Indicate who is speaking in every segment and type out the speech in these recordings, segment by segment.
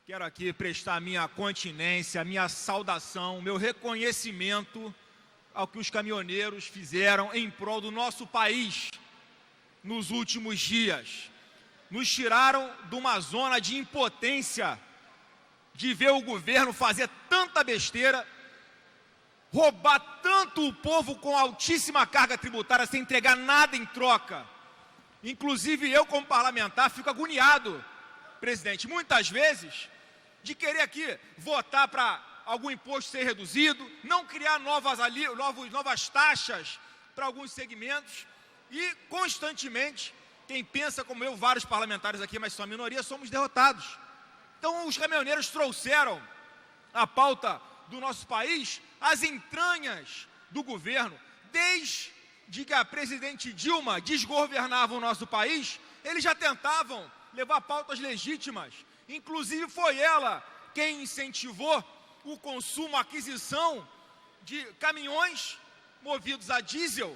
Speaker 1: Quero aqui prestar minha continência, minha saudação, meu reconhecimento ao que os caminhoneiros fizeram em prol do nosso país nos últimos dias. Nos tiraram de uma zona de impotência, de ver o governo fazer tanta besteira, roubar tanto o povo com altíssima carga tributária sem entregar nada em troca. Inclusive eu, como parlamentar, fico agoniado, presidente, muitas vezes, de querer aqui votar para algum imposto ser reduzido, não criar novas taxas para alguns segmentos e, constantemente, quem pensa como eu, vários parlamentares aqui, mas são a minoria, somos derrotados. Então, os caminhoneiros trouxeram a pauta do nosso país às entranhas do governo. Desde que a presidente Dilma desgovernava o nosso país, eles já tentavam levar pautas legítimas. Inclusive, foi ela quem incentivou o consumo, a aquisição de caminhões movidos a diesel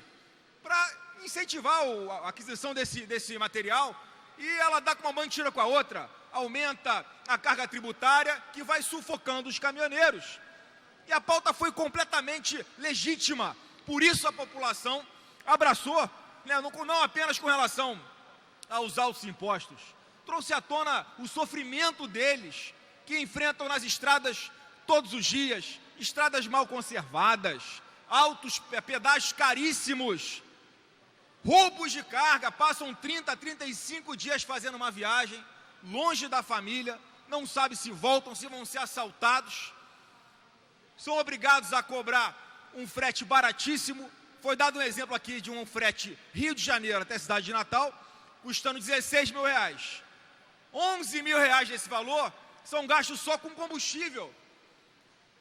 Speaker 1: para incentivar a aquisição desse material, e ela dá com uma mão e tira com a outra, aumenta a carga tributária que vai sufocando os caminhoneiros. E a pauta foi completamente legítima, por isso a população abraçou, né, não apenas com relação aos altos impostos, trouxe à tona o sofrimento deles, que enfrentam nas estradas todos os dias, estradas mal conservadas, altos pedágios caríssimos, roubos de carga, passam 30, 35 dias fazendo uma viagem, longe da família, não sabe se voltam, se vão ser assaltados, são obrigados a cobrar um frete baratíssimo. Foi dado um exemplo aqui de um frete Rio de Janeiro até a cidade de Natal, custando 16 mil reais. 11 mil reais desse valor são gastos só com combustível.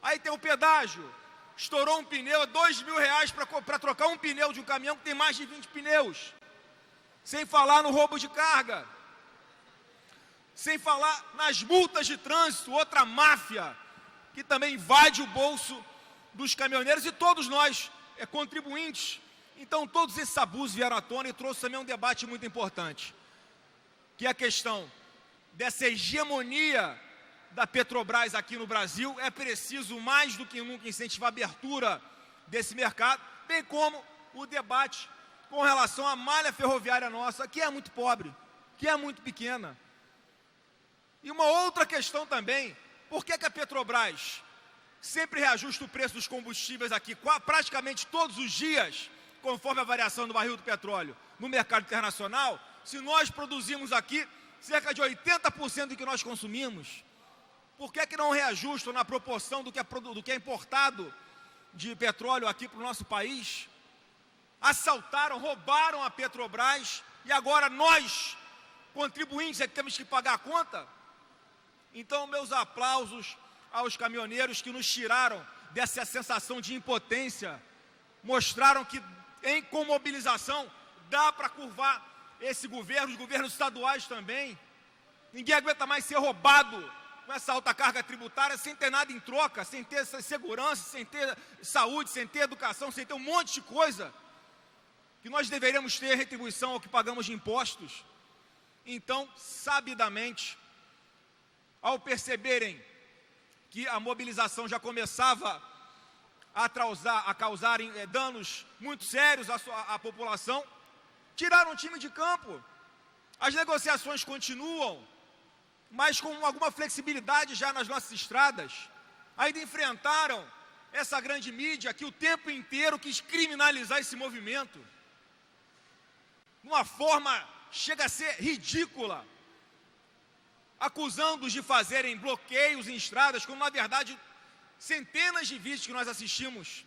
Speaker 1: Aí tem o pedágio, estourou um pneu, 2 mil reais para trocar um pneu de um caminhão que tem mais de 20 pneus. Sem falar no roubo de carga. Sem falar nas multas de trânsito, outra máfia que também invade o bolso dos caminhoneiros e todos nós, contribuintes. Então, todos esses abusos vieram à tona e trouxe também um debate muito importante, que é a questão dessa hegemonia da Petrobras aqui no Brasil. É preciso mais do que nunca incentivar a abertura desse mercado, bem como o debate com relação à malha ferroviária nossa, que é muito pobre, que é muito pequena. E uma outra questão também, por que a Petrobras sempre reajusta o preço dos combustíveis aqui, praticamente todos os dias, conforme a variação do barril do petróleo no mercado internacional, se nós produzimos aqui cerca de 80% do que nós consumimos? Por que não reajustam na proporção do que é importado de petróleo aqui para o nosso país? Assaltaram, roubaram a Petrobras e agora nós, contribuintes, é que temos que pagar a conta? Então, meus aplausos aos caminhoneiros que nos tiraram dessa sensação de impotência, mostraram que com mobilização dá para curvar esse governo, os governos estaduais também. Ninguém aguenta mais ser roubado com essa alta carga tributária sem ter nada em troca, sem ter segurança, sem ter saúde, sem ter educação, sem ter um monte de coisa que nós deveríamos ter retribuição ao que pagamos de impostos. Então, sabidamente, ao perceberem que a mobilização já começava a causar danos muito sérios à população, tiraram o time de campo. As negociações continuam, mas com alguma flexibilidade já nas nossas estradas. Ainda enfrentaram essa grande mídia que o tempo inteiro quis criminalizar esse movimento, de uma forma chega a ser ridícula, acusando-os de fazerem bloqueios em estradas, quando na verdade centenas de vídeos que nós assistimos,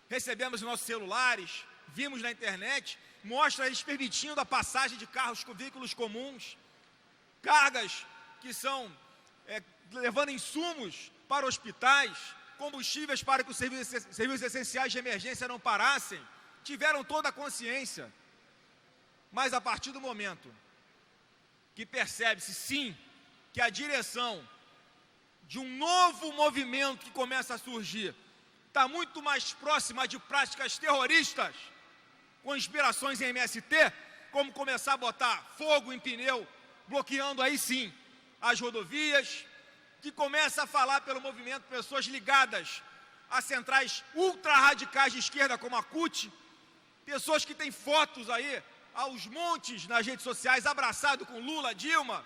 Speaker 1: recebemos em nossos celulares, vimos na internet, mostra eles permitindo a passagem de carros com veículos comuns, cargas que são levando insumos para hospitais, combustíveis para que os serviços essenciais de emergência não parassem, tiveram toda a consciência. Mas a partir do momento que percebe-se, sim, que a direção de um novo movimento que começa a surgir está muito mais próxima de práticas terroristas, com inspirações em MST, como começar a botar fogo em pneu, bloqueando aí sim as rodovias, que começa a falar pelo movimento pessoas ligadas a centrais ultra-radicais de esquerda, como a CUT, pessoas que têm fotos aí aos montes nas redes sociais, abraçado com Lula, Dilma,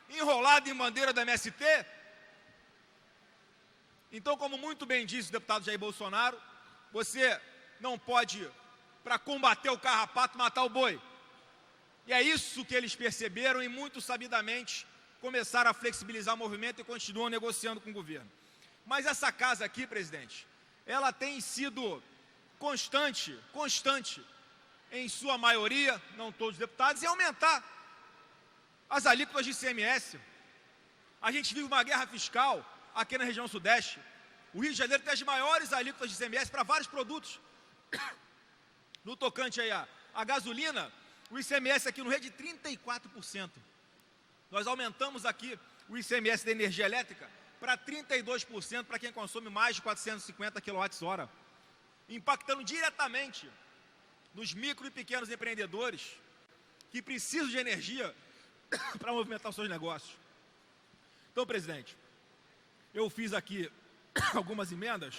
Speaker 1: enrolado em bandeira da MST. Então, como muito bem disse o deputado Jair Bolsonaro, você não pode, para combater o carrapato, matar o boi. E é isso que eles perceberam e muito sabidamente começaram a flexibilizar o movimento e continuam negociando com o governo. Mas essa casa aqui, presidente, ela tem sido constante em sua maioria, não todos os deputados, em aumentar as alíquotas de ICMS. A gente vive uma guerra fiscal aqui na região sudeste. O Rio de Janeiro tem as maiores alíquotas de ICMS para vários produtos. No tocante aí a gasolina, o ICMS aqui no Rio é de 34%. Nós aumentamos aqui o ICMS da energia elétrica para 32% para quem consome mais de 450 kWh, impactando diretamente nos micro e pequenos empreendedores que precisam de energia para movimentar os seus negócios. Então, presidente, eu fiz aqui algumas emendas,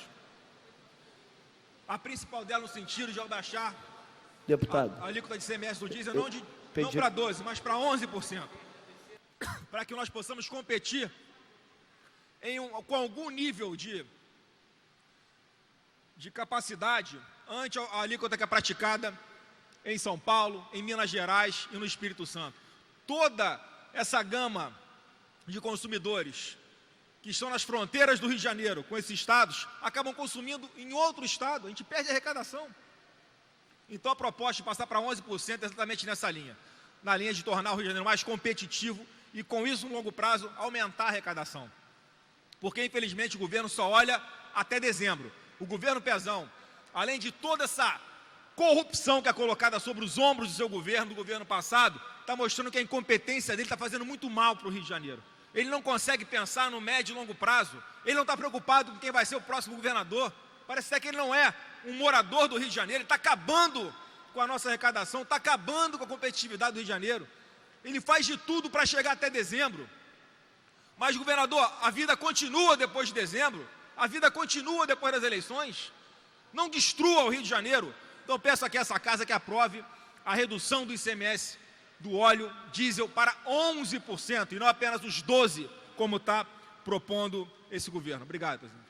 Speaker 1: a principal dela no sentido de abaixar a alíquota de ICMS do diesel não para 12%, mas para 11%, para que nós possamos competir com algum nível de capacidade ante a alíquota que é praticada em São Paulo, em Minas Gerais e no Espírito Santo. Toda essa gama de consumidores que estão nas fronteiras do Rio de Janeiro com esses estados, acabam consumindo em outro estado, a gente perde a arrecadação. Então a proposta de passar para 11% é exatamente nessa linha, na linha de tornar o Rio de Janeiro mais competitivo e com isso, no longo prazo, aumentar a arrecadação. Porque infelizmente o governo só olha até dezembro. O governo Pezão, além de toda essa corrupção que é colocada sobre os ombros do seu governo, do governo passado, está mostrando que a incompetência dele está fazendo muito mal para o Rio de Janeiro. Ele não consegue pensar no médio e longo prazo, ele não está preocupado com quem vai ser o próximo governador, parece até que ele não é um morador do Rio de Janeiro, ele está acabando com a nossa arrecadação, está acabando com a competitividade do Rio de Janeiro, ele faz de tudo para chegar até dezembro, mas governador, a vida continua depois de dezembro, a vida continua depois das eleições, não destrua o Rio de Janeiro. Então peço aqui a essa casa que aprove a redução do ICMS do óleo diesel para 11%, e não apenas os 12%, como está propondo esse governo. Obrigado, presidente.